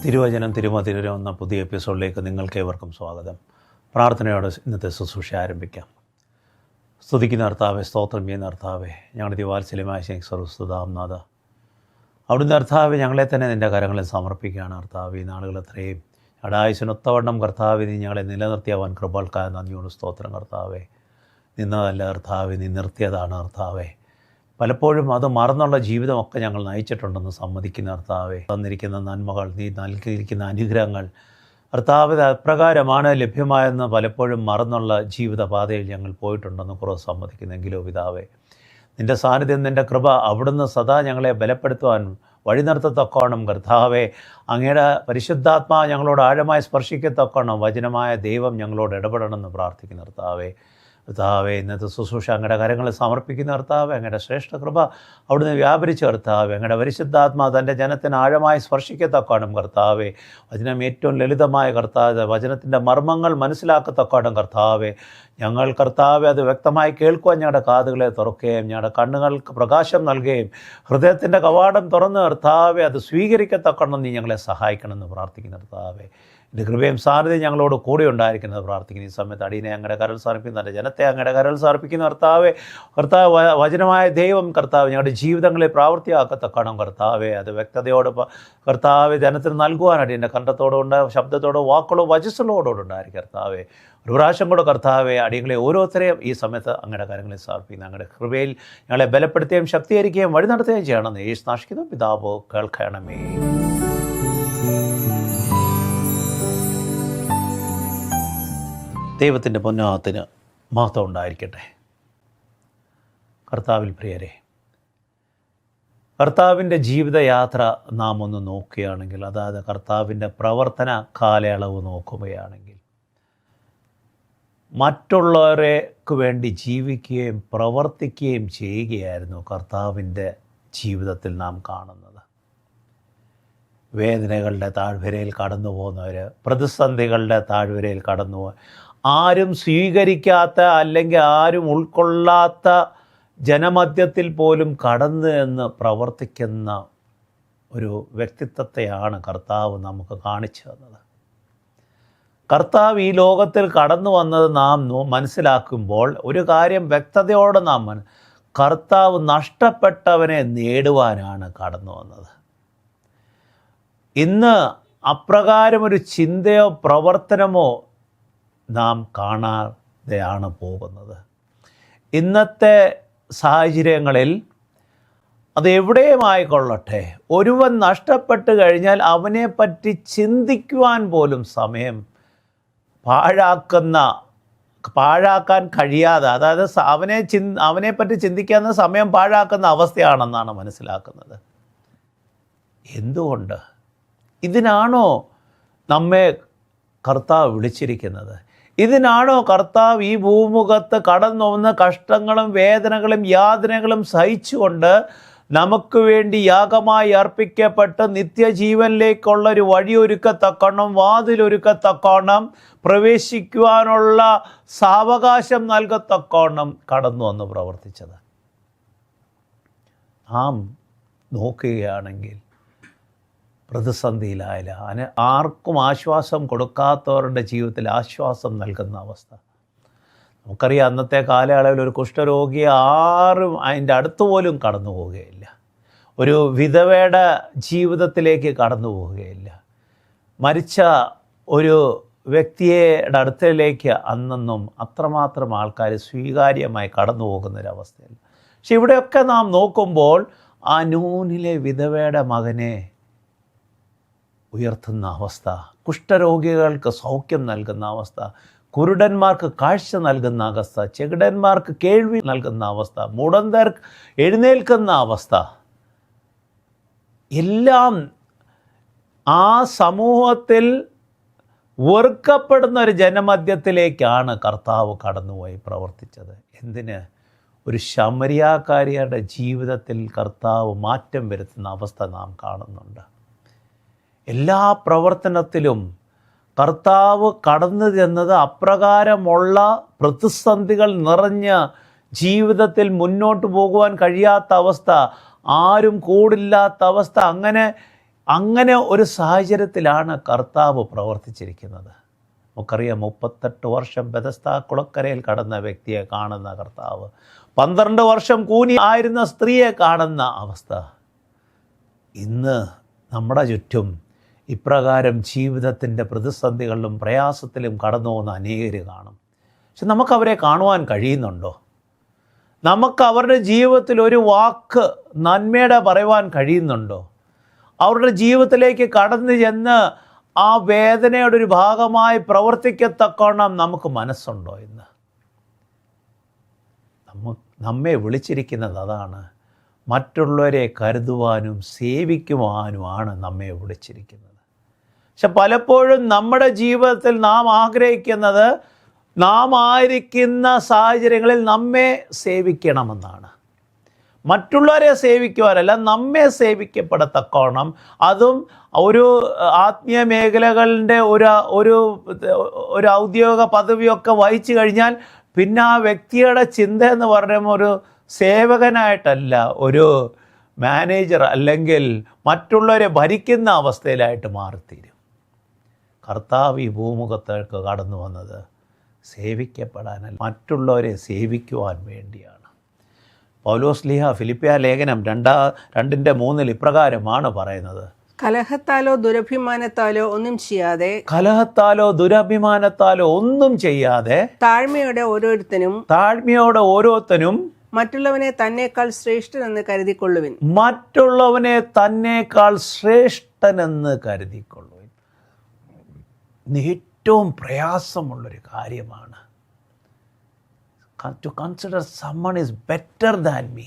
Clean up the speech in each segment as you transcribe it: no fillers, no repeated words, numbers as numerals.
തിരുവചനം തിരുമതിരം എന്ന പുതിയ എപ്പിസോഡിലേക്ക് നിങ്ങൾക്കേവർക്കും സ്വാഗതം. പ്രാർത്ഥനയോടെ ഇന്നത്തെ ശുശ്രൂഷ ആരംഭിക്കാം. സ്തുതിക്കുന്ന കർത്താവേ, സ്തോത്രം ചെയ്യുന്ന കർത്താവേ, ഞങ്ങളുടെ ദിവാത്സല്യമായ സർവസ്തുതാംനാഥ, അവിടുന്ന് കർത്താവേ ഞങ്ങളെ തന്നെ നിൻ്റെ കരങ്ങളിൽ സമർപ്പിക്കുകയാണ്. കർത്താവേ, ഈ നാളുകൾ അത്രയും അടായുസിനൊത്തവണ്ണം കർത്താവേ നീ ഞങ്ങളെ നിലനിർത്തിയവൻ കൃപകൾക്കായ നന്ദിയോട് സ്തോത്രം. കർത്താവേ, നിന്നതല്ല കർത്താവേ, നീ നിർത്തിയതാണ് കർത്താവേ. പലപ്പോഴും അത് മറന്നുള്ള ജീവിതമൊക്കെ ഞങ്ങൾ നയിച്ചിട്ടുണ്ടെന്ന് സമ്മതിക്കുന്ന കർത്താവേ, തന്നിരിക്കുന്ന നന്മകൾ, നീ നൽകിയിരിക്കുന്ന അനുഗ്രഹങ്ങൾ കർത്താവ് അപ്രകാരമാണ് ലഭ്യമായെന്ന് പലപ്പോഴും മറന്നുള്ള ജീവിതപാതയിൽ ഞങ്ങൾ പോയിട്ടുണ്ടെന്ന് കുറവ് സമ്മതിക്കുന്നെങ്കിലോ പിതാവേ, നിൻ്റെ സാന്നിധ്യം, നിൻ്റെ കൃപ അവിടുന്ന് സദാ ഞങ്ങളെ ബലപ്പെടുത്തുവാൻ വഴി നിർത്തത്തക്കോണം കർത്താവേ, അങ്ങയുടെ പരിശുദ്ധാത്മാ ഞങ്ങളോട് ആഴമായി സ്പർശിക്കത്തക്കോണം വചനമായ ദൈവം ഞങ്ങളോട് ഇടപെടണമെന്ന് പ്രാർത്ഥിക്കുന്ന കർത്താവേ. കർത്താവേ, ഇന്നത്തെ ശുശ്രൂഷ അങ്ങയുടെ കരങ്ങളിൽ സമർപ്പിക്കുന്ന കർത്താവേ, അങ്ങയുടെ ശ്രേഷ്ഠ കൃപ അവിടുന്ന് വ്യാപരിച്ച കർത്താവേ, അങ്ങയുടെ പരിശുദ്ധാത്മാ തൻ്റെ ജനത്തിന് ആഴമായി സ്പർശിക്കത്തക്കോണം കർത്താവേ, വചനം ഏറ്റവും ലളിതമായ കർത്താവ്, വചനത്തിൻ്റെ മർമ്മങ്ങൾ മനസ്സിലാക്കത്തക്കോണം കർത്താവേ, ഞങ്ങൾ കർത്താവെ അത് വ്യക്തമായി കേൾക്കുവാൻ ഞങ്ങളുടെ കാതുകളെ തുറക്കുകയും ഞങ്ങളുടെ കണ്ണുകൾക്ക് പ്രകാശം നൽകുകയും ഹൃദയത്തിൻ്റെ കവാടം തുറന്ന് കർത്താവെ അത് സ്വീകരിക്കത്തക്കണം നീ ഞങ്ങളെ സഹായിക്കണമെന്ന് പ്രാർത്ഥിക്കുന്ന കർത്താവേ, എൻ്റെ കൃപയും സാന്നിധ്യം ഞങ്ങളോട് കൂടെ ഉണ്ടായിരിക്കുന്നത് പ്രാർത്ഥിക്കുന്ന ഈ സമയത്ത് അടിയനെ അങ്ങയുടെ കരൾ സമർപ്പിക്കുന്ന എൻ്റെ ജനത്തെ അങ്ങയുടെ കരൾ സമർപ്പിക്കുന്ന കർത്താവെ, വചനമായ ദൈവം കർത്താവ് ഞങ്ങളുടെ ജീവിതങ്ങളെ പ്രാവർത്തിയാക്കത്തക്കണം കർത്താവെ, അത് വ്യക്തതയോട് കർത്താവെ ജനത്തിന് നൽകുവാൻ അടിയൻ്റെ കണ്ഠത്തോടുണ്ട്, ശബ്ദത്തോടോ വാക്കുകളോ വചസ്സുകളോടുണ്ടായിരിക്കും കർത്താവെ. ഒരു പ്രാവശ്യം കൂടെ കർത്താവെ അടിയങ്ങളെ ഓരോരുത്തരെയും ഈ സമയത്ത് അങ്ങയുടെ കാര്യങ്ങളിൽ സമർപ്പിക്കുന്ന അങ്ങയുടെ കൃപയിൽ ഞങ്ങളെ ബലപ്പെടുത്തുകയും ശക്തീകരിക്കുകയും വഴി നടത്തുകയും ചെയ്യണമെന്ന് യേശു നാശിക്കുന്നു പിതാവോ കേൾക്കണമേ. ദൈവത്തിൻ്റെ പൊന്നാമത്തിന് മഹത്വം ഉണ്ടായിരിക്കട്ടെ. കർത്താവിൽ പ്രിയരെ, കർത്താവിൻ്റെ ജീവിതയാത്ര നാം ഒന്ന് നോക്കുകയാണെങ്കിൽ, അതായത് കർത്താവിൻ്റെ പ്രവർത്തന കാലയളവ് നോക്കുകയാണെങ്കിൽ, മറ്റുള്ളവർക്ക് വേണ്ടി ജീവിക്കുകയും പ്രവർത്തിക്കുകയും ചെയ്യുകയായിരുന്നു കർത്താവിൻ്റെ ജീവിതത്തിൽ നാം കാണുന്നത്. വേദനകളുടെ താഴ്വരയിൽ കടന്നു പോകുന്നവർ, പ്രതിസന്ധികളുടെ താഴ്വരയിൽ കടന്നു പോകുക, ആരും സ്വീകരിക്കാത്ത അല്ലെങ്കിൽ ആരും ഉൾക്കൊള്ളാത്ത ജനമധ്യത്തിൽ പോലും കടന്നു എന്ന് പ്രവർത്തിക്കുന്ന ഒരു വ്യക്തിത്വത്തെയാണ് കർത്താവ് നമുക്ക് കാണിച്ചു തന്നത്. കർത്താവ് ഈ ലോകത്തിൽ കടന്നു വന്നത് നാം മനസ്സിലാക്കുമ്പോൾ ഒരു കാര്യം വ്യക്തതയോടെ കർത്താവ് നഷ്ടപ്പെട്ടവനെ നേടുവാനാണ് കടന്നു വന്നത്. ഇന്ന് അപ്രകാരം ഒരു ചിന്തയോ പ്രവർത്തനമോ നാം കാണാതെയാണ് പോകുന്നത്. ഇന്നത്തെ സാഹചര്യങ്ങളിൽ അത് എവിടെയുമായിക്കൊള്ളട്ടെ, ഒരുവൻ നഷ്ടപ്പെട്ട് കഴിഞ്ഞാൽ അവനെപ്പറ്റി ചിന്തിക്കുവാൻ പോലും സമയം പാഴാക്കാൻ കഴിയാതെ, അതായത് അവനെപ്പറ്റി ചിന്തിക്കാവുന്ന സമയം പാഴാക്കുന്ന അവസ്ഥയാണെന്നാണ് മനസ്സിലാക്കുന്നത്. എന്തുകൊണ്ട്? ഇതിനാണോ നമ്മെ കർത്താവ് വിളിച്ചിരിക്കുന്നത്? ഇതിനാണോ കർത്താവ് ഈ ഭൂമുഖത്ത് കടന്നു വന്ന് കഷ്ടങ്ങളും വേദനകളും യാതനകളും സഹിച്ചുകൊണ്ട് നമുക്ക് വേണ്ടി യാഗമായി അർപ്പിക്കപ്പെട്ട് നിത്യജീവനിലേക്കുള്ളൊരു വഴിയൊരുക്കത്തക്കോണം, വാതിലൊരുക്കത്തക്കോണം, പ്രവേശിക്കുവാനുള്ള സാവകാശം നൽകത്തക്കോണം കടന്നു വന്ന് പ്രവർത്തിച്ചത്? നാം നോക്കുകയാണെങ്കിൽ പ്രതിസന്ധിയിലായാലും ആർക്കും ആശ്വാസം കൊടുക്കാത്തവരുടെ ജീവിതത്തിൽ ആശ്വാസം നൽകുന്ന അവസ്ഥ നമുക്കറിയാം. അന്നത്തെ കാലയളവിൽ ഒരു കുഷ്ഠരോഗി ആരും അതിൻ്റെ അടുത്ത് പോലും കടന്നു പോവുകയില്ല, ഒരു വിധവയുടെ ജീവിതത്തിലേക്ക് കടന്നു പോവുകയില്ല, മരിച്ച ഒരു വ്യക്തിയുടെ അടുത്തിലേക്ക് അന്നൊന്നും അത്രമാത്രം ആൾക്കാർ സ്വീകാര്യമായി കടന്നു പോകുന്നൊരവസ്ഥയില്ല. പക്ഷെ ഇവിടെയൊക്കെ നാം നോക്കുമ്പോൾ ആ നൂനിലെ വിധവയുടെ മകനെ ഉയർത്തുന്ന അവസ്ഥ, കുഷ്ഠരോഗികൾക്ക് സൗഖ്യം നൽകുന്ന അവസ്ഥ, കുരുടന്മാർക്ക് കാഴ്ച നൽകുന്ന അവസ്ഥ, ചെകിടന്മാർക്ക് കേൾവി നൽകുന്ന അവസ്ഥ, മുടന്തർക്ക് എഴുന്നേൽക്കുന്ന അവസ്ഥ, എല്ലാം ആ സമൂഹത്തിൽ വെറുക്കപ്പെടുന്ന ഒരു ജനമധ്യത്തിലേക്കാണ് കർത്താവ് കടന്നുപോയി പ്രവർത്തിച്ചത്. എന്തിന്? ഒരു ശമരിയാക്കാരിയുടെ ജീവിതത്തിൽ കർത്താവ് മാറ്റം വരുത്തുന്ന അവസ്ഥ നാം കാണുന്നുണ്ട്. എല്ലാ പ്രവർത്തനത്തിലും കർത്താവ് കടന്നു ചെന്നത് അപ്രകാരമുള്ള പ്രതിസന്ധികൾ നിറഞ്ഞ ജീവിതത്തിൽ മുന്നോട്ട് പോകുവാൻ കഴിയാത്ത അവസ്ഥ, ആരും കൂടില്ലാത്ത അവസ്ഥ, അങ്ങനെ അങ്ങനെ ഒരു സാഹചര്യത്തിലാണ് കർത്താവ് പ്രവർത്തിച്ചിരിക്കുന്നത്. നമുക്കറിയാം, 38 വർഷം ബെഥസ്ദാ കുളക്കരയിൽ കടന്ന വ്യക്തിയെ കാണുന്ന കർത്താവ്, 12 വർഷം കൂനി ആയിരുന്ന സ്ത്രീയെ കാണുന്ന അവസ്ഥ. ഇന്ന് നമ്മുടെ ചുറ്റും ഇപ്രകാരം ജീവിതത്തിൻ്റെ പ്രതിസന്ധികളിലും പ്രയാസത്തിലും കടന്നു പോകുന്ന അനേകർ കാണും. പക്ഷെ നമുക്കവരെ കാണുവാൻ കഴിയുന്നുണ്ടോ? നമുക്ക് അവരുടെ ജീവിതത്തിൽ ഒരു വാക്ക് നന്മയുടെ പറയുവാൻ കഴിയുന്നുണ്ടോ? അവരുടെ ജീവിതത്തിലേക്ക് കടന്നു ചെന്ന് ആ വേദനയുടെ ഒരു ഭാഗമായി പ്രവർത്തിക്കത്തക്കോണം നമുക്ക് മനസ്സുണ്ടോ? ഇന്ന് നമ്മെ വിളിച്ചിരിക്കുന്നത് അതാണ്. മറ്റുള്ളവരെ കരുതുവാനും സേവിക്കുവാനുമാണ് നമ്മെ വിളിച്ചിരിക്കുന്നത്. പക്ഷെ പലപ്പോഴും നമ്മുടെ ജീവിതത്തിൽ നാം ആഗ്രഹിക്കുന്നത് നാം ആയിരിക്കുന്ന സാഹചര്യങ്ങളിൽ നമ്മെ സേവിക്കണമെന്നാണ്. മറ്റുള്ളവരെ സേവിക്കുവാനല്ല, നമ്മെ സേവിക്കപ്പെടത്തക്കോണം. അതും ഒരു ആത്മീയ മേഖലകളുടെ ഒരു ഔദ്യോഗിക പദവിയൊക്കെ വഹിച്ചു കഴിഞ്ഞാൽ പിന്നെ ആ വ്യക്തിയുടെ ചിന്ത എന്ന് പറയുമ്പോൾ ഒരു സേവകനായിട്ടല്ല, ഒരു മാനേജർ അല്ലെങ്കിൽ മറ്റുള്ളവരെ ഭരിക്കുന്ന അവസ്ഥയിലായിട്ട് മാറിത്തീരും. കർത്താവ് ഈ ഭൂമുഖത്തേക്ക് കടന്നു വന്നത് സേവിക്കപ്പെടാനല്ല, മറ്റുള്ളവരെ സേവിക്കുവാൻ വേണ്ടിയാണ്. പൗലോസ്ലീഹ ഫിലിപ്പിയ ലേഖനം 2:3 ഇപ്രകാരമാണ് പറയുന്നത്: കലഹത്താലോ ദുരഭിമാനത്താലോ ഒന്നും ചെയ്യാതെ താഴ്മയോടെ ഓരോരുത്തനും മറ്റുള്ളവനെ തന്നേക്കാൾ ശ്രേഷ്ഠനെന്ന് കരുതിക്കൊള്ളുവിൻ. ഏറ്റവും പ്രയാസമുള്ളൊരു കാര്യമാണ് to consider someone is better than me.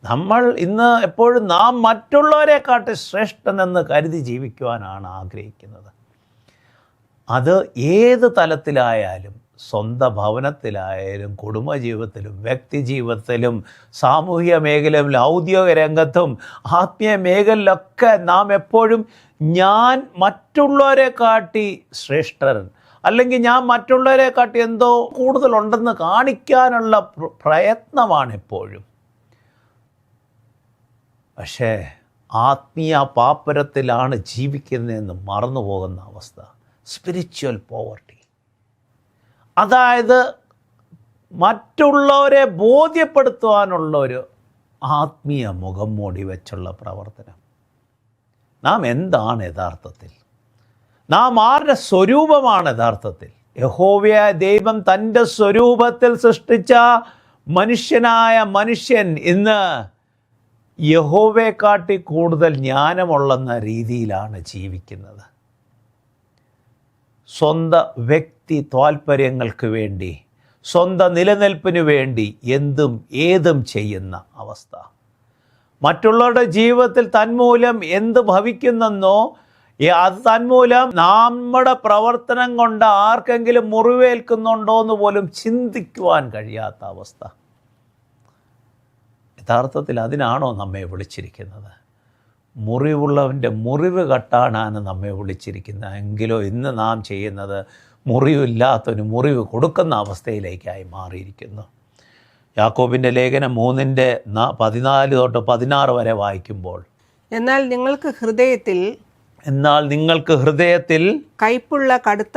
നമ്മൾ ഇന്ന് എപ്പോഴും നാം മറ്റുള്ളവരെക്കാട്ട് ശ്രേഷ്ഠനെന്ന് കരുതി ജീവിക്കുവാനാണ് ആഗ്രഹിക്കുന്നത്. അത് ഏത് തലത്തിലായാലും, സ്വന്തം ഭവനത്തിലായാലും, കുടുംബജീവിതത്തിലും, വ്യക്തിജീവിതത്തിലും, സാമൂഹിക മേഖലയിലും, ഔദ്യോഗിക രംഗത്തും, ആത്മീയ മേഖലയിലൊക്കെ നാം എപ്പോഴും ഞാൻ മറ്റുള്ളവരെ കാട്ടി ശ്രേഷ്ഠൻ, അല്ലെങ്കിൽ ഞാൻ മറ്റുള്ളവരെ കാട്ടി എന്തോ കൂടുതലുണ്ടെന്ന് കാണിക്കാനുള്ള പ്രയത്നമാണ് എപ്പോഴും. പക്ഷേ ആത്മീയ പാപ്പരത്തിലാണ് ജീവിക്കുന്നതെന്ന് മറന്നു പോകുന്ന അവസ്ഥ, സ്പിരിച്വൽ പോവർട്ടി. അതായത് മറ്റുള്ളവരെ ബോധ്യപ്പെടുത്തുവാനുള്ള ഒരു ആത്മീയ മുഖം മൂടി വെച്ചുള്ള പ്രവർത്തനം. നാം എന്താണ് യഥാർത്ഥത്തിൽ? നാം ആരുടെ സ്വരൂപമാണ് യഥാർത്ഥത്തിൽ? യഹോവയായ ദൈവം തൻ്റെ സ്വരൂപത്തിൽ സൃഷ്ടിച്ച മനുഷ്യനായ മനുഷ്യൻ ഇന്ന് യഹോവയെക്കാട്ടി കൂടുതൽ ജ്ഞാനമുള്ളെന്ന രീതിയിലാണ് ജീവിക്കുന്നത്. സ്വന്തം വ്യക്തി താൽപ്പര്യങ്ങൾക്ക് വേണ്ടി, സ്വന്തം നിലനിൽപ്പിന് വേണ്ടി എന്തും ഏതും ചെയ്യുന്ന അവസ്ഥ. മറ്റുള്ളവരുടെ ജീവിതത്തിൽ തന്മൂലം എന്ത് ഭവിക്കുന്നെന്നോ, അത് തന്മൂലം നമ്മുടെ പ്രവർത്തനം കൊണ്ട് ആർക്കെങ്കിലും മുറിവേൽക്കുന്നുണ്ടോ എന്ന് പോലും ചിന്തിക്കുവാൻ കഴിയാത്ത അവസ്ഥ. യഥാർത്ഥത്തിൽ അതിനാണോ നമ്മെ വിളിച്ചിരിക്കുന്നത്? മുറിവുള്ളവൻ്റെ മുറിവ് കട്ടാനാണ് നമ്മെ വിളിച്ചിരിക്കുന്നത്. എങ്കിലോ ഇന്ന് നാം ചെയ്യുന്നത് മുറിവില്ലാത്തവന് മുറിവ് കൊടുക്കുന്ന അവസ്ഥയിലേക്കായി മാറിയിരിക്കുന്നു. യാക്കോബിൻ്റെ ലേഖനം 3:14-16 വരെ വായിക്കുമ്പോൾ, എന്നാൽ നിങ്ങൾക്ക് ഹൃദയത്തിൽ കയ്പുള്ള കടുത്ത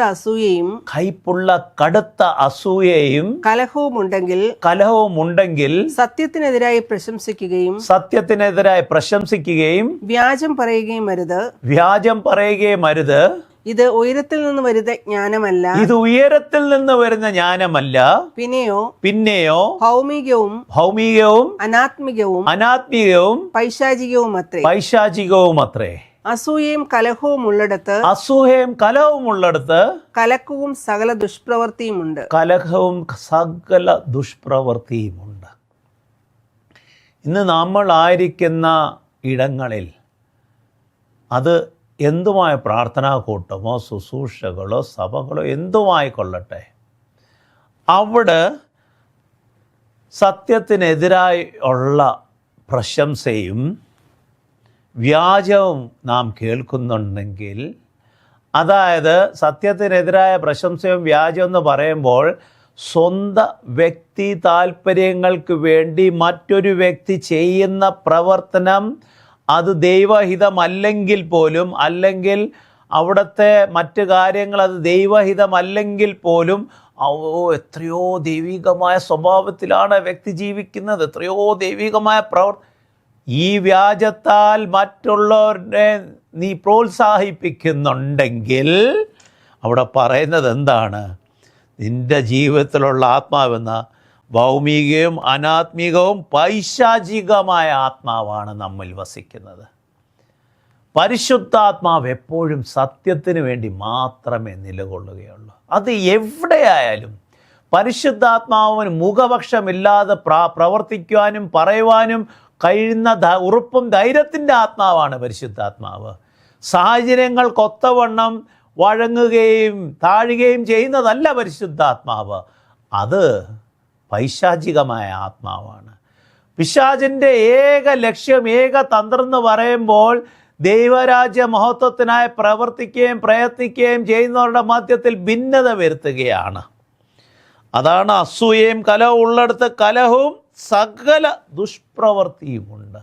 അസൂയയും കലഹവും ഉണ്ടെങ്കിൽ സത്യത്തിനെതിരായി പ്രശംസിക്കുകയും വ്യാജം പറയുകയും അരുത്. ഇത് ഉയരത്തിൽ നിന്ന് വരുന്ന ജ്ഞാനമല്ല, പിന്നെയോ ഭൗമികവും അനാത്മികവും പൈശാചികവും അത്രേ. അസൂയയും കലഹവും ഉള്ളിടത്ത് കലക്കവും സകല ദുഷ്പ്രവൃത്തിയുമുണ്ട്. ഇന്ന് നമ്മൾ ആയിരിക്കുന്ന ഇടങ്ങളിൽ അത് എന്തുമായ പ്രാർത്ഥനാ കൂട്ടമോ ശുശ്രൂഷകളോ സഭകളോ എന്തുമായിക്കൊള്ളട്ടെ, അവിടെ സത്യത്തിനെതിരായി ഉള്ള പ്രശംസയും വ്യാജവും നാം കേൾക്കുന്നുണ്ടെങ്കിൽ, അതായത് സത്യത്തിനെതിരായ പ്രശംസയും വ്യാജം എന്ന് പറയുമ്പോൾ സ്വന്തം വ്യക്തി താൽപ്പര്യങ്ങൾക്ക് വേണ്ടി മറ്റൊരു വ്യക്തി ചെയ്യുന്ന പ്രവർത്തനം അത് ദൈവഹിതമല്ലെങ്കിൽ പോലും, അല്ലെങ്കിൽ അവിടുത്തെ മറ്റ് കാര്യങ്ങൾ അത് ദൈവഹിതമല്ലെങ്കിൽ പോലും എത്രയോ ദൈവികമായ സ്വഭാവത്തിലാണ് വ്യക്തി ജീവിക്കുന്നത്, എത്രയോ ദൈവികമായ ഈ വ്യാജത്താൽ മറ്റുള്ളവരെ നീ പ്രോത്സാഹിപ്പിക്കുന്നുണ്ടെങ്കിൽ അവിടെ പറയുന്നത് എന്താണ്? നിൻ്റെ ജീവിതത്തിലുള്ള ആത്മാവെന്ന ഭൗമികവും അനാത്മികവും പൈശാചികമായ ആത്മാവാണ് നമ്മിൽ വസിക്കുന്നത്. പരിശുദ്ധാത്മാവ് എപ്പോഴും സത്യത്തിന് വേണ്ടി മാത്രമേ നിലകൊള്ളുകയുള്ളൂ. അത് എവിടെയായാലും പരിശുദ്ധാത്മാവിന് മുഖപക്ഷമില്ലാതെ പ്രവർത്തിക്കുവാനും പറയുവാനും കഴിയുന്ന ഉറപ്പും ധൈര്യത്തിൻ്റെ ആത്മാവാണ് പരിശുദ്ധാത്മാവ്. സാഹചര്യങ്ങൾക്കൊത്തവണ്ണം വഴങ്ങുകയും താഴുകയും ചെയ്യുന്നതല്ല പരിശുദ്ധാത്മാവ്. അത് പൈശാചികമായ ആത്മാവാണ്. പിശാചിൻ്റെ ഏക ലക്ഷ്യം, ഏക തന്ത്രം എന്ന് പറയുമ്പോൾ ദൈവരാജ്യ മഹത്വത്തിനായി പ്രവർത്തിക്കുകയും പ്രയത്നിക്കുകയും ചെയ്യുന്നവരുടെ മധ്യത്തിൽ ഭിന്നത വരുത്തുകയാണ്. അതാണ് അസൂയയും കലഹവും ഉള്ളിടത്ത് കലഹവും സകല ദുഷ്പ്രവൃത്തിയുമുണ്ട്.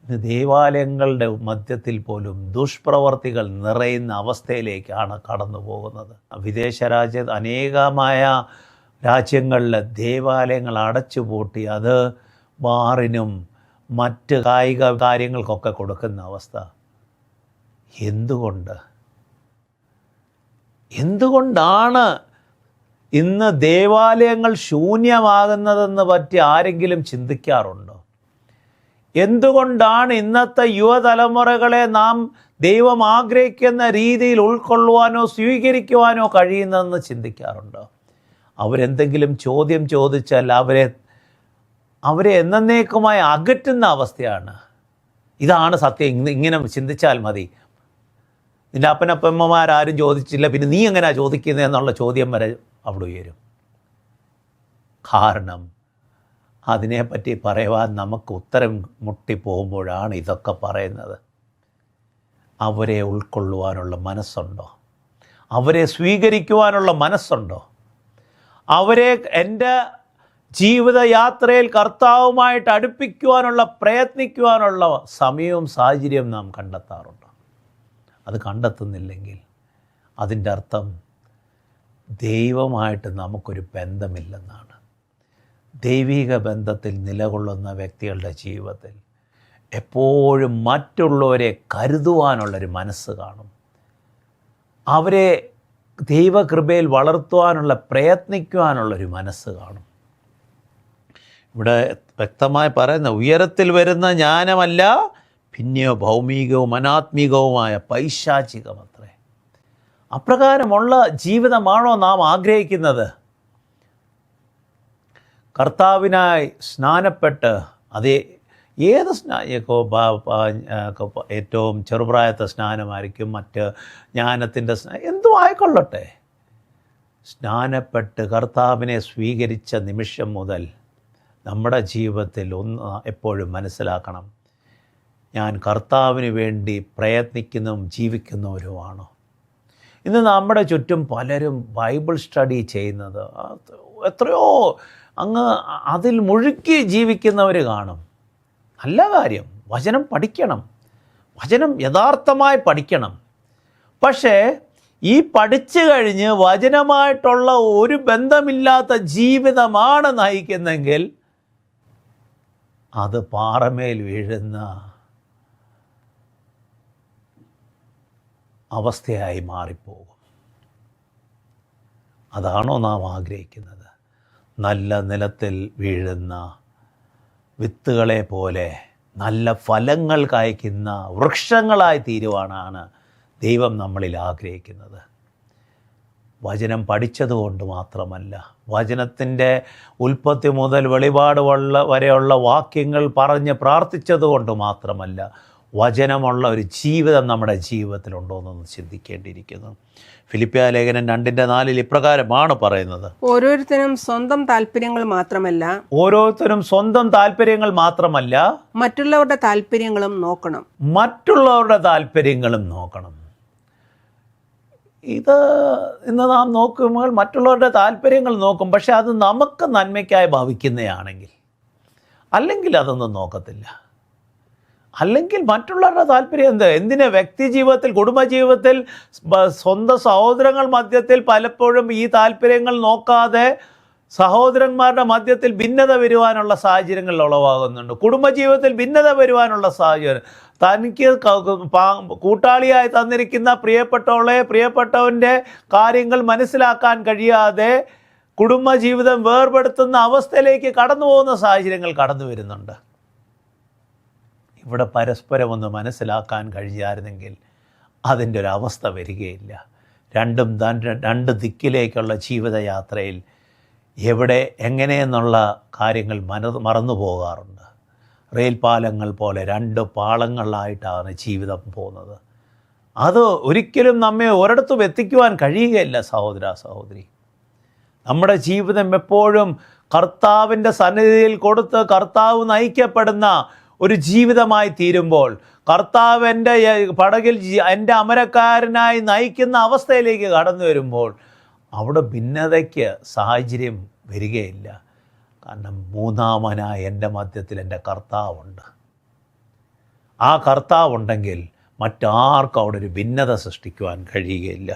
ഇന്ന് ദേവാലയങ്ങളുടെ മധ്യത്തിൽ പോലും ദുഷ്പ്രവർത്തികൾ നിറയുന്ന അവസ്ഥയിലേക്കാണ് കടന്നു പോകുന്നത്. വിദേശ അനേകമായ രാജ്യങ്ങളിലെ ദേവാലയങ്ങൾ അടച്ചുപൂട്ടി അത് ബാറിനും മറ്റ് കായിക കാര്യങ്ങൾക്കൊക്കെ കൊടുക്കുന്ന അവസ്ഥ. എന്തുകൊണ്ടാണ് ഇന്ന് ദേവാലയങ്ങൾ ശൂന്യമാകുന്നതെന്ന് പറ്റി ആരെങ്കിലും ചിന്തിക്കാറുണ്ടോ? എന്തുകൊണ്ടാണ് ഇന്നത്തെ യുവതലമുറകളെ നാം ദൈവം ആഗ്രഹിക്കുന്ന രീതിയിൽ ഉൾക്കൊള്ളുവാനോ സ്വീകരിക്കുവാനോ കഴിയുന്നതെന്ന് ചിന്തിക്കാറുണ്ടോ? അവരെന്തെങ്കിലും ചോദ്യം ചോദിച്ചാൽ അവരെ എന്നേക്കുമായി അകറ്റുന്ന അവസ്ഥയാണ്. ഇതാണ് സത്യം, ഇങ്ങനെ ചിന്തിച്ചാൽ മതി. നിൻ്റെ അപ്പനപ്പമ്മമാരാരും ചോദിച്ചില്ല, പിന്നെ നീ എങ്ങനെയാണ് ചോദിക്കുന്നത് എന്നുള്ള ചോദ്യം വരെ അവിടെ ഉയരും. കാരണം അതിനെപ്പറ്റി പറയുവാൻ നമുക്ക് ഉത്തരം മുട്ടിപ്പോകുമ്പോഴാണ് ഇതൊക്കെ പറയുന്നത്. അവരെ ഉൾക്കൊള്ളുവാനുള്ള മനസ്സുണ്ടോ? അവരെ സ്വീകരിക്കുവാനുള്ള മനസ്സുണ്ടോ? അവരെ എൻ്റെ ജീവിതയാത്രയിൽ കർത്താവുമായിട്ട് അടുപ്പിക്കുവാനുള്ള പ്രയത്നിക്കുവാനുള്ള സമയവും സാഹചര്യവും നാം കണ്ടെത്താറുണ്ട്. അത് കണ്ടെത്തുന്നില്ലെങ്കിൽ അതിൻ്റെ അർത്ഥം ദൈവമായിട്ട് നമുക്കൊരു ബന്ധമില്ലെന്നാണ്. ദൈവിക ബന്ധത്തിൽ നിലകൊള്ളുന്ന വ്യക്തികളുടെ ജീവിതത്തിൽ എപ്പോഴും മറ്റുള്ളവരെ കരുതുവാനുള്ളൊരു മനസ്സ് കാണും. അവരെ ദൈവകൃപയിൽ വളർത്തുവാനുള്ള പ്രയത്നിക്കുവാനുള്ളൊരു മനസ്സ് കാണും. ഇവിടെ വ്യക്തമായി പറയുന്ന ഉയരത്തിൽ വരുന്ന ജ്ഞാനമല്ല, പിന്നെയോ ഭൗമികവും അനാത്മികവുമായ പൈശാചികമത്രേ. അപ്രകാരമുള്ള ജീവിതമാണോ നാം ആഗ്രഹിക്കുന്നത്? കർത്താവിനായി സ്നാനപ്പെട്ട് ഏത് ഏറ്റവും ചെറുപ്രായത്തെ സ്നാനമായിരിക്കും, മറ്റ് ജ്ഞാനത്തിൻ്റെ എന്തും ആയിക്കൊള്ളട്ടെ, സ്നാനപ്പെട്ട് കർത്താവിനെ സ്വീകരിച്ച നിമിഷം മുതൽ നമ്മുടെ ജീവിതത്തിൽ എപ്പോഴും മനസ്സിലാക്കണം, ഞാൻ കർത്താവിന് വേണ്ടി പ്രയത്നിക്കുന്നതും ജീവിക്കുന്നവരുമാണോ? ഇന്ന് നമ്മുടെ ചുറ്റും പലരും ബൈബിൾ സ്റ്റഡി ചെയ്യുന്നത് എത്രയോ അങ്ങ് അതിൽ മുഴുക്കി ജീവിക്കുന്നവർ കാണും. നല്ല കാര്യം, വചനം പഠിക്കണം, വചനം യഥാർത്ഥമായി പഠിക്കണം. പക്ഷേ ഈ പഠിച്ചു കഴിഞ്ഞ് വചനമായിട്ടുള്ള ഒരു ബന്ധമില്ലാത്ത ജീവിതമാണ് നയിക്കുന്നെങ്കിൽ അത് പാറമേൽ വീഴുന്ന അവസ്ഥയായി മാറിപ്പോകും. അതാണോ നാം ആഗ്രഹിക്കുന്നത്? നല്ല നിലത്തിൽ വീഴുന്ന വിത്തുകളെ പോലെ നല്ല ഫലങ്ങൾ കായ്ക്കുന്ന വൃക്ഷങ്ങളായി തീരുവാനാണ് ദൈവം നമ്മളിൽ ആഗ്രഹിക്കുന്നത്. വചനം പഠിച്ചതുകൊണ്ട് മാത്രമല്ല, വചനത്തിൻ്റെ ഉൽപ്പത്തി മുതൽ വെളിപാട് വരെയുള്ള വാക്യങ്ങൾ പറഞ്ഞ് പ്രാർത്ഥിച്ചതുകൊണ്ട് മാത്രമല്ല, വചനമുള്ള ഒരു ജീവിതം നമ്മുടെ ജീവിതത്തിലുണ്ടോ എന്നൊന്ന് ചിന്തിക്കേണ്ടിയിരിക്കുന്നു. ഫിലിപ്പിയ ലേഖനം 2:4 ഇപ്രകാരമാണ് പറയുന്നത്: ഓരോരുത്തരും സ്വന്തം താല്പര്യങ്ങൾ മാത്രമല്ല മറ്റുള്ളവരുടെ താല്പര്യങ്ങളും നോക്കണം. ഇത് ഇന്ന് നാം നോക്കുമ്പോൾ മറ്റുള്ളവരുടെ താല്പര്യങ്ങൾ നോക്കും, പക്ഷെ അത് നമുക്ക് നന്മയ്ക്കായി ഭവിക്കുന്നതാണെങ്കിൽ, അല്ലെങ്കിൽ അതൊന്നും നോക്കത്തില്ല. അല്ലെങ്കിൽ മറ്റുള്ളവരുടെ താല്പര്യം എന്തിനാ വ്യക്തി ജീവിതത്തിൽ, കുടുംബജീവിതത്തിൽ, സ്വന്തം സഹോദരങ്ങൾ മധ്യത്തിൽ പലപ്പോഴും ഈ താല്പര്യങ്ങൾ നോക്കാതെ സഹോദരന്മാരുടെ മധ്യത്തിൽ ഭിന്നത വരുവാനുള്ള സാഹചര്യങ്ങൾ ഉളവാകുന്നുണ്ട്. കുടുംബജീവിതത്തിൽ ഭിന്നത വരുവാനുള്ള സാഹചര്യം, തനിക്ക് കൂട്ടാളിയായി തന്നിരിക്കുന്ന പ്രിയപ്പെട്ടവൻ്റെ കാര്യങ്ങൾ മനസ്സിലാക്കാൻ കഴിയാതെ കുടുംബജീവിതം വേർപെടുത്തുന്ന അവസ്ഥയിലേക്ക് കടന്നു പോകുന്ന സാഹചര്യങ്ങൾ കടന്നു വരുന്നുണ്ട്. ഇവിടെ പരസ്പരം ഒന്ന് മനസ്സിലാക്കാൻ കഴിയായിരുന്നെങ്കിൽ അതിൻ്റെ ഒരു അവസ്ഥ വരികയില്ല. രണ്ട് ദിക്കിലേക്കുള്ള ജീവിതയാത്രയിൽ എവിടെ എങ്ങനെയെന്നുള്ള കാര്യങ്ങൾ മറന്നു പോകാറുണ്ട്. റെയിൽ പാലങ്ങൾ പോലെ രണ്ട് പാളങ്ങളായിട്ടാണ് ജീവിതം പോകുന്നത്. അത് ഒരിക്കലും നമ്മെ ഒരിടത്തും എത്തിക്കുവാൻ കഴിയുകയില്ല സഹോദരി. നമ്മുടെ ജീവിതം എപ്പോഴും കർത്താവിൻ്റെ സന്നിധിയിൽ കൊടുത്ത് കർത്താവ് നയിക്കപ്പെടുന്ന ഒരു ജീവിതമായി തീരുമ്പോൾ, കർത്താവ് എൻ്റെ പടകിൽ എൻ്റെ അമരക്കാരനായി നയിക്കുന്ന അവസ്ഥയിലേക്ക് കടന്നു വരുമ്പോൾ അവിടെ ഭിന്നതയ്ക്ക് സാഹചര്യം വരികയില്ല. കാരണം മൂന്നാമനായ എൻ്റെ മധ്യത്തിൽ എൻ്റെ കർത്താവുണ്ട്. ആ കർത്താവുണ്ടെങ്കിൽ മറ്റാർക്കും അവിടെ ഒരു ഭിന്നത സൃഷ്ടിക്കുവാൻ കഴിയുകയില്ല.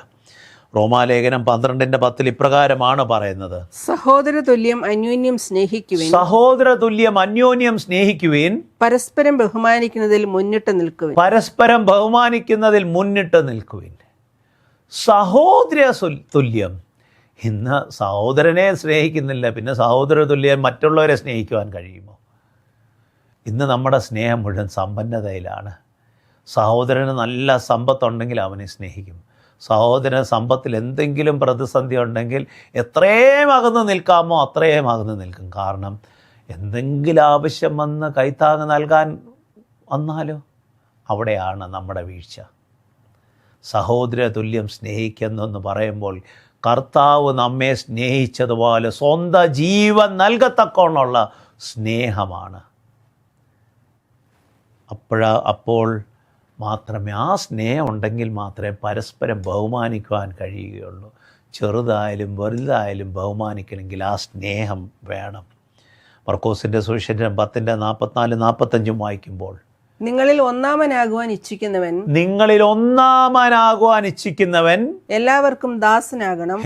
റോമാലേഖനം 12:10 ഇപ്രകാരമാണ് പറയുന്നത്: സഹോദരതുല്യം അന്യോന്യം സ്നേഹിക്കുവിൻ, പരസ്പരം ബഹുമാനിക്കുന്നതിൽ മുന്നിട്ട് നിൽക്കുവിൻ. സഹോദര തുല്യം. ഇന്ന് സഹോദരനെ സ്നേഹിക്കുന്നില്ല, പിന്നെ സഹോദര തുല്യം മറ്റുള്ളവരെ സ്നേഹിക്കുവാൻ കഴിയുമോ? ഇന്ന് നമ്മുടെ സ്നേഹം മുഴുവൻ സമ്പന്നതയിലാണ്. സഹോദരന് നല്ല സമ്പത്തുണ്ടെങ്കിൽ അവനെ സ്നേഹിക്കും. സഹോദരൻ സമ്പത്തിൽ എന്തെങ്കിലും പ്രതിസന്ധി ഉണ്ടെങ്കിൽ എത്രയും അകന്ന് നിൽക്കാമോ അത്രയും അകന്ന് നിൽക്കും. കാരണം എന്തെങ്കിലും ആവശ്യം വന്ന് കൈത്താങ്ങ് നൽകാൻ വന്നാലോ അവിടെയാണ് നമ്മുടെ വീഴ്ച. സഹോദര തുല്യം സ്നേഹിക്കുന്നെന്ന് പറയുമ്പോൾ കർത്താവ് നമ്മെ സ്നേഹിച്ചതുപോലെ സ്വന്തം ജീവൻ നൽകത്തക്കോണമുള്ള സ്നേഹമാണ്. അപ്പോൾ മാത്രമേ, ആ സ്നേഹം ഉണ്ടെങ്കിൽ മാത്രമേ പരസ്പരം ബഹുമാനിക്കുവാൻ കഴിയുകയുള്ളൂ. ചെറുതായാലും വലുതായാലും ബഹുമാനിക്കണമെങ്കിൽ ആ സ്നേഹം വേണം. മർക്കോസിൻ്റെ സുവിശേഷം 10:44-45 വായിക്കുമ്പോൾ, നിങ്ങളിൽ ഒന്നാമനാകുവാൻ ഇച്ഛിക്കുന്നവൻ എല്ലാവർക്കും ദാസനാകണം.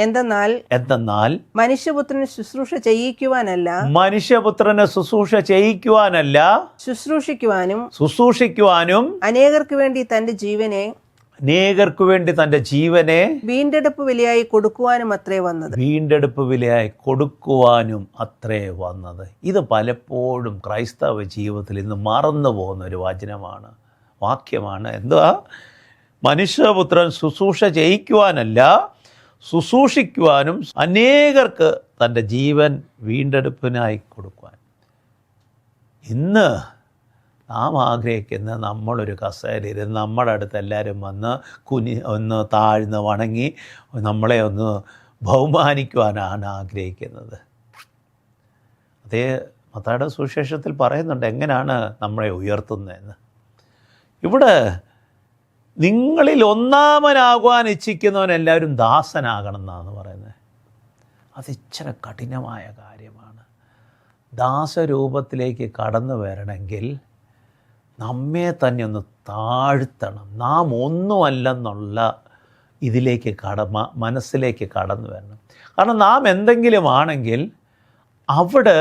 എന്തെന്നാൽ മനുഷ്യപുത്രന് ശുശ്രൂഷ ചെയ്യിക്കുവാനല്ല, ശുശ്രൂഷിക്കുവാനും അനേകർക്ക് വേണ്ടി തന്റെ ജീവനെ വീണ്ടെടുപ്പ് വിലയായി കൊടുക്കുവാനും അത്രേ വന്നത്. ഇത് പലപ്പോഴും ക്രൈസ്തവ ജീവിതത്തിൽ ഇന്ന് മറന്നു പോകുന്ന ഒരു വാക്യമാണ്. എന്തുവാ? മനുഷ്യപുത്രൻ ശുശ്രൂഷ ചെയ്യിക്കുവാനല്ല, ശുശ്രൂഷിക്കുവാനും അനേകർക്ക് തൻ്റെ ജീവൻ വീണ്ടെടുപ്പിനായി കൊടുക്കുവാൻ. ഇന്ന് നാം ആഗ്രഹിക്കുന്ന നമ്മളൊരു കസേരയിരുന്ന് നമ്മുടെ അടുത്ത് എല്ലാവരും വന്ന് ഒന്ന് താഴ്ന്ന് വണങ്ങി നമ്മളെ ഒന്ന് ബഹുമാനിക്കുവാനാണ് ആഗ്രഹിക്കുന്നത്. അതേ മത്തായിയുടെ സുവിശേഷത്തിൽ പറയുന്നുണ്ട് എങ്ങനെയാണ് നമ്മളെ ഉയർത്തുന്നതെന്ന്. ഇവിടെ നിങ്ങളിൽ ഒന്നാമനാകുവാൻ ഇച്ഛിക്കുന്നവനെല്ലാവരും ദാസനാകണം എന്നാണ് പറയുന്നത്. അത് ഇച്ചിരി കഠിനമായ കാര്യമാണ്. ദാസരൂപത്തിലേക്ക് കടന്നു വരണമെങ്കിൽ നമ്മെ തന്നെ ഒന്ന് താഴ്ത്തണം. നാം ഒന്നുമല്ലെന്നുള്ള ഇതിലേക്ക് മനസ്സിലേക്ക് കടന്നു വരണം. കാരണം നാം എന്തെങ്കിലും ആണെങ്കിൽ അവിടെ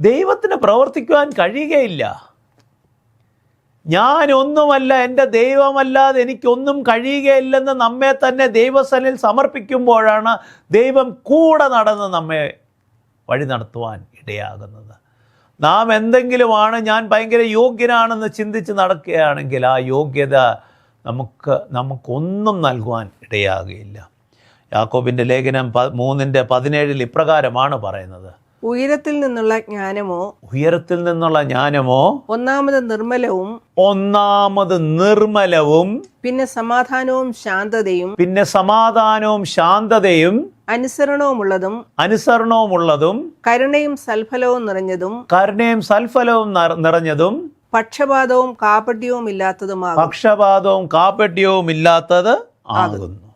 ദൈവത്തിന് പ്രവർത്തിക്കുവാൻ കഴിയുകയില്ല. ഞാനൊന്നുമല്ല, എൻ്റെ ദൈവമല്ലാതെ എനിക്കൊന്നും കഴിയുകയില്ലെന്ന് നമ്മെ തന്നെ ദൈവസന്നിധിയിൽ സമർപ്പിക്കുമ്പോഴാണ് ദൈവം കൂടെ നടന്ന് നമ്മെ വഴി നടത്തുവാൻ ഇടയാകുന്നത്. നാം എന്തെങ്കിലുമാണ്, ഞാൻ ഭയങ്കര യോഗ്യനാണെന്ന് ചിന്തിച്ച് നടക്കുകയാണെങ്കിൽ ആ യോഗ്യത നമുക്കൊന്നും നൽകുവാൻ ഇടയാകുകയില്ല. യാക്കോബിൻ്റെ ലേഖനം 3:17 ഇപ്രകാരമാണ് പറയുന്നത്: ഉയരത്തിൽ നിന്നുള്ള ജ്ഞാനമോ ഒന്നാമത് നിർമ്മലവും പിന്നെ സമാധാനവും ശാന്തതയും അനുസരണവുമുള്ളതും കരുണയും സൽഫലവും നിറഞ്ഞതും പക്ഷപാതവും കാപട്യവും ഇല്ലാത്തത് ആകുന്നു.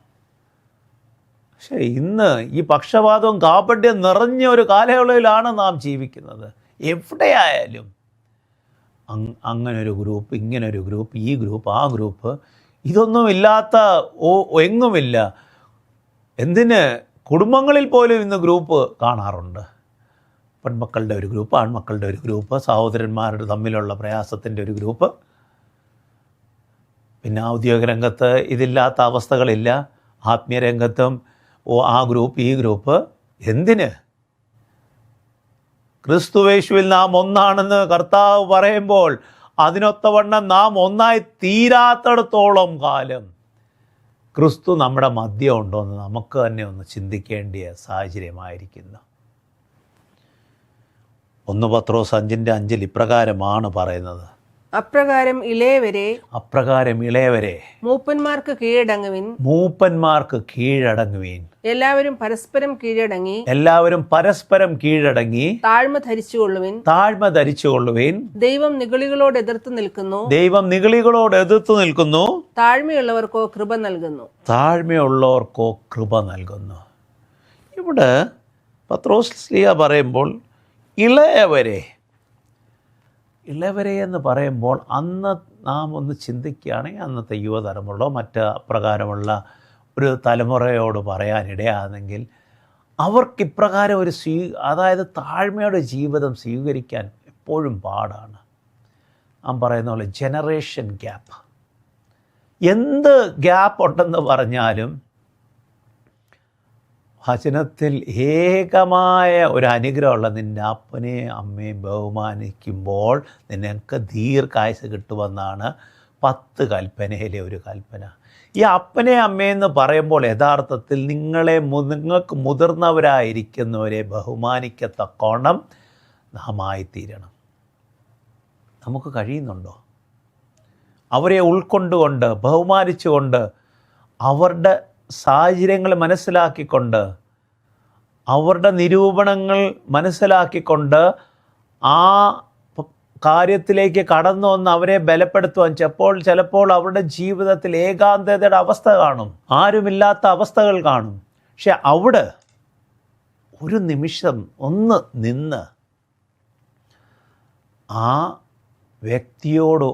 പക്ഷേ ഇന്ന് ഈ പക്ഷപാതവും കാപട്യം നിറഞ്ഞ ഒരു കാലയളവിലാണ് നാം ജീവിക്കുന്നത്. എവിടെയായാലും അങ്ങനൊരു ഗ്രൂപ്പ്, ഇങ്ങനൊരു ഗ്രൂപ്പ്, ഈ ഗ്രൂപ്പ്, ആ ഗ്രൂപ്പ്, ഇതൊന്നുമില്ലാത്ത എങ്ങുമില്ല. എന്തിന് കുടുംബങ്ങളിൽ പോലും ഇന്ന് ഗ്രൂപ്പ് കാണാറുണ്ട്. പെൺമക്കളുടെ ഒരു ഗ്രൂപ്പ്, ആൺമക്കളുടെ ഒരു ഗ്രൂപ്പ്, സഹോദരന്മാരുടെ തമ്മിലുള്ള പ്രയാസത്തിൻ്റെ ഒരു ഗ്രൂപ്പ്. പിന്നെ ഔദ്യോഗിക രംഗത്ത് ഇതില്ലാത്ത അവസ്ഥകളില്ല. ആത്മീയ രംഗത്തും ആ ഗ്രൂപ്പ്, ഈ ഗ്രൂപ്പ്. എന്തിന്? ക്രിസ്തുവേശുവിൽ നാം ഒന്നാണെന്ന് കർത്താവ് പറയുമ്പോൾ അതിനൊത്തവണ്ണം നാം ഒന്നായി തീരാത്തിടത്തോളം കാലം ക്രിസ്തു നമ്മുടെ മധ്യം ഉണ്ടോ എന്ന് നമുക്ക് തന്നെ ഒന്ന് ചിന്തിക്കേണ്ടിയ സാഹചര്യമായിരിക്കുന്നു. 1 പത്രോസ് 5:5 ഇപ്രകാരമാണ് പറയുന്നത്: അപ്രകാരം ഇളയവരെ മൂപ്പന്മാർക്ക് കീഴടങ്ങുവിൻ. എല്ലാവരും പരസ്പരം കീഴടങ്ങി താഴ്മ ധരിച്ചുകൊള്ളുവിൻ. ദൈവം നിഗളികളോട് എതിർത്ത് നിൽക്കുന്നു, താഴ്മയുള്ളവർക്കോ കൃപ നൽകുന്നു. ഇവിടെ പത്രോസ് ശ്ലീഹ പറയുമ്പോൾ ഇളയവരെ എന്ന് പറയുമ്പോൾ അന്ന് നാം ഒന്ന് ചിന്തിക്കുകയാണെങ്കിൽ അന്നത്തെ യുവതലമുറയോ മറ്റ് അപ്രകാരമുള്ള ഒരു തലമുറയോട് പറയാനിടയാണെങ്കിൽ അവർക്കിപ്രകാരം ഒരു അതായത് താഴ്മയുടെ ജീവിതം സ്വീകരിക്കാൻ എപ്പോഴും പാടാണ്. നാം പറയുന്ന പോലെ ജനറേഷൻ ഗ്യാപ്പ്. എന്ത് ഗ്യാപ്പ് ഉണ്ടെന്ന് പറഞ്ഞാലും വചനത്തിൽ ഏകമായ ഒരു അനുഗ്രഹമുള്ള നിൻ്റെ അപ്പനെയും അമ്മയും ബഹുമാനിക്കുമ്പോൾ നിനക്ക് ദീർഘായുസ് കിട്ടുമെന്നാണ് 10 കൽപ്പനയിലെ ഒരു കൽപ്പന. ഈ അപ്പനെ അമ്മയെന്ന് പറയുമ്പോൾ യഥാർത്ഥത്തിൽ നിങ്ങൾക്ക് മുതിർന്നവരായിരിക്കുന്നവരെ ബഹുമാനിക്കത്തക്കോണം നാം ആയിത്തീരണം. നമുക്ക് കഴിയുന്നുണ്ടോ? അവരെ ഉൾക്കൊണ്ടുകൊണ്ട് ബഹുമാനിച്ചുകൊണ്ട് അവരുടെ സാഹചര്യങ്ങൾ മനസ്സിലാക്കിക്കൊണ്ട് അവരുടെ നിരൂപണങ്ങൾ മനസ്സിലാക്കിക്കൊണ്ട് ആ കാര്യത്തിലേക്ക് കടന്നു വന്ന് അവരെ ബലപ്പെടുത്തുവാൻ ചിലപ്പോൾ അവരുടെ ജീവിതത്തിൽ ഏകാന്തതയുടെ അവസ്ഥ കാണും, ആരുമില്ലാത്ത അവസ്ഥകൾ കാണും. പക്ഷെ അവിടെ ഒരു നിമിഷം ഒന്ന് നിന്ന് ആ വ്യക്തിയോട്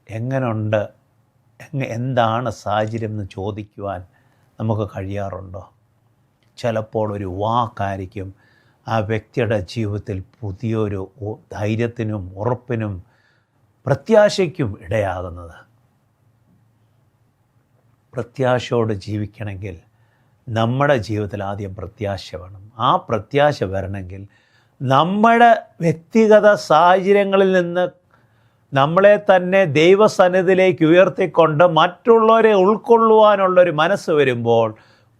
എങ്ങനുണ്ട്, എന്താണ് സാഹചര്യം എന്ന് ചോദിക്കുവാൻ നമുക്ക് കഴിയാറുണ്ടോ? ചിലപ്പോൾ ഒരു വാക്കായിരിക്കും ആ വ്യക്തിയുടെ ജീവിതത്തിൽ പുതിയൊരു ധൈര്യത്തിനും ഉറപ്പിനും പ്രത്യാശയ്ക്കും ഇടയാകുന്നത്. പ്രത്യാശയോട് ജീവിക്കണമെങ്കിൽ നമ്മുടെ ജീവിതത്തിൽ ആദ്യം പ്രത്യാശ വേണം. ആ പ്രത്യാശ വരണമെങ്കിൽ നമ്മുടെ വ്യക്തിഗത സാഹചര്യങ്ങളിൽ നിന്ന് നമ്മളെ തന്നെ ദൈവസന്നിധിയിലേക്ക് ഉയർത്തിക്കൊണ്ട് മറ്റുള്ളവരെ ഉൾക്കൊള്ളുവാനുള്ളൊരു മനസ്സ് വരുമ്പോൾ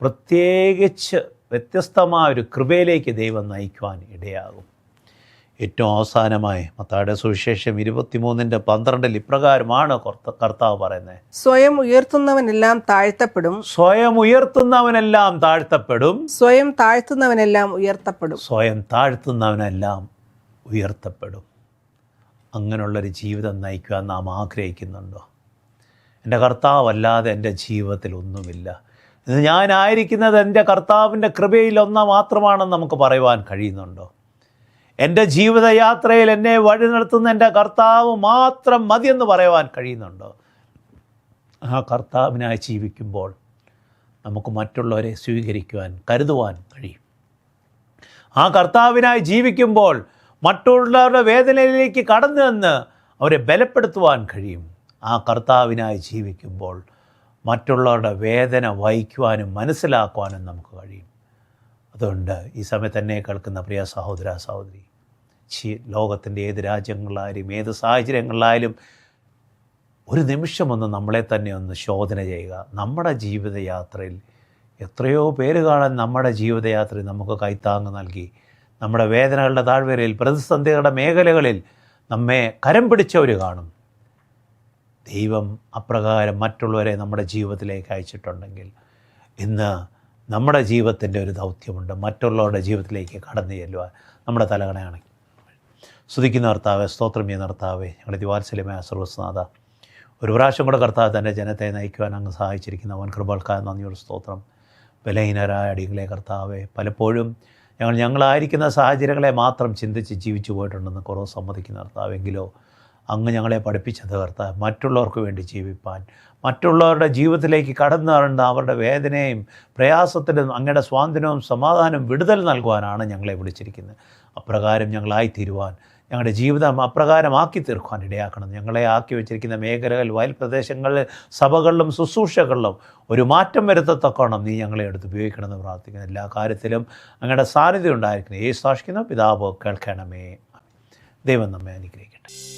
പ്രത്യേകിച്ച് വ്യത്യസ്തമായൊരു കൃപയിലേക്ക് ദൈവം നയിക്കുവാൻ ഇടയാകും. ഏറ്റവും അവസാനമായി മത്തായിയുടെ സുവിശേഷം 23:12 ഇപ്രകാരമാണ് കർത്താവ് പറയുന്നത്: സ്വയം ഉയർത്തുന്നവനെല്ലാം താഴ്ത്തപ്പെടും, സ്വയം താഴ്ത്തുന്നവനെല്ലാം ഉയർത്തപ്പെടും. അങ്ങനെയുള്ളൊരു ജീവിതം നയിക്കുവാൻ നാം ആഗ്രഹിക്കുന്നുണ്ടോ? എൻ്റെ കർത്താവല്ലാതെ എൻ്റെ ജീവിതത്തിൽ ഒന്നുമില്ല, ഇത് ഞാനായിരിക്കുന്നത് എൻ്റെ കർത്താവിൻ്റെ കൃപയിൽ മാത്രമാണെന്ന് നമുക്ക് പറയുവാൻ കഴിയുന്നുണ്ടോ? എൻ്റെ ജീവിതയാത്രയിൽ എന്നെ വഴി നടത്തുന്ന എൻ്റെ കർത്താവ് മാത്രം മതിയെന്ന് പറയുവാൻ കഴിയുന്നുണ്ടോ? ആ കർത്താവിനായി ജീവിക്കുമ്പോൾ നമുക്ക് മറ്റുള്ളവരെ സ്വീകരിക്കുവാൻ കരുതുവാൻ കഴിയും. ആ കർത്താവിനായി ജീവിക്കുമ്പോൾ മറ്റുള്ളവരുടെ വേദനയിലേക്ക് കടന്നു നിന്ന് അവരെ ബലപ്പെടുത്തുവാൻ കഴിയും. ആ കർത്താവിനായി ജീവിക്കുമ്പോൾ മറ്റുള്ളവരുടെ വേദന വഹിക്കുവാനും മനസ്സിലാക്കുവാനും നമുക്ക് കഴിയും. അതുകൊണ്ട് ഈ സമയത്ത് തന്നെ കേൾക്കുന്ന പ്രിയ സഹോദര സഹോദരി, ലോകത്തിൻ്റെ ഏത് രാജ്യങ്ങളിലായാലും ഏത് സാഹചര്യങ്ങളിലായാലും ഒരു നിമിഷമൊന്ന് നമ്മളെ തന്നെ ഒന്ന് ശോധന ചെയ്യുക. നമ്മുടെ ജീവിതയാത്രയിൽ എത്രയോ പേര് കാണാൻ നമ്മുടെ ജീവിതയാത്രയിൽ നമുക്ക് കൈത്താങ്ങ് നൽകി, നമ്മുടെ വേദനകളുടെ താഴ്വരയിൽ പ്രതിസന്ധികളുടെ മേഖലകളിൽ നമ്മെ കരം പിടിച്ചവർ കാണും. ദൈവം അപ്രകാരം മറ്റുള്ളവരെ നമ്മുടെ ജീവിതത്തിലേക്ക് അയച്ചിട്ടുണ്ടെങ്കിൽ ഇന്ന് നമ്മുടെ ജീവിതത്തിൻ്റെ ഒരു ദൗത്യമുണ്ട്, മറ്റുള്ളവരുടെ ജീവിതത്തിലേക്ക് കടന്നു ചെല്ലുവാൻ. നമ്മുടെ തലകണയാണ് സ്തുതിക്കുന്ന കർത്താവേ, സ്തോത്രം ചെയ്യുന്ന കർത്താവേ, ഞങ്ങളുടെ ദിവാത്സല്യമായ സർവസ്നാഥ, ഒരു പ്രാവശ്യം കൂടെ കർത്താവ് തൻ്റെ ജനത്തെ നയിക്കുവാൻ അങ്ങ് സഹായിച്ചിരിക്കുന്ന അവൻ കൃപകൾക്കായ നന്ദിയോട് സ്തോത്രം. ബലഹീനരായ അടികളെ കർത്താവേ, പലപ്പോഴും ഞങ്ങളായിരിക്കുന്ന സാഹചര്യങ്ങളെ മാത്രം ചിന്തിച്ച് ജീവിച്ചു പോയിട്ടുണ്ടെന്ന് കുറവ് സമ്മതിക്കുന്ന കർത്താവെങ്കിലോ അങ്ങ് ഞങ്ങളെ പഠിപ്പിച്ചത് കർത്താവ് മറ്റുള്ളവർക്ക് വേണ്ടി ജീവിപ്പാൻ, മറ്റുള്ളവരുടെ ജീവിതത്തിലേക്ക് കടന്നു വരേണ്ട അവരുടെ വേദനയും പ്രയാസത്തിലും അങ്ങയുടെ സ്വാതന്ത്ര്യവും സമാധാനവും വിടുതൽ നൽകുവാനാണ് ഞങ്ങളെ വിളിച്ചിരിക്കുന്നത്. അപ്രകാരം ഞങ്ങളായിത്തീരുവാൻ, ഞങ്ങളുടെ ജീവിതം അപ്രകാരമാക്കി തീർക്കുവാൻ ഇടയാക്കണം. ഞങ്ങളെ ആക്കി വെച്ചിരിക്കുന്ന മേഖലകൾ, വയൽ പ്രദേശങ്ങളിൽ, സഭകളിലും ശുശ്രൂഷകളിലും ഒരു മാറ്റം വരുത്തത്തക്കോണം നീ ഞങ്ങളെ എടുത്ത് ഉപയോഗിക്കണമെന്ന് പ്രാർത്ഥിക്കുന്നു. എല്ലാ കാര്യത്തിലും അങ്ങയുടെ സാന്നിധ്യം ഉണ്ടായിരിക്കണം. സാക്ഷിക്കുന്നു പിതാവ് കേൾക്കണമേ. ദൈവം നമ്മെ അനുഗ്രഹിക്കട്ടെ.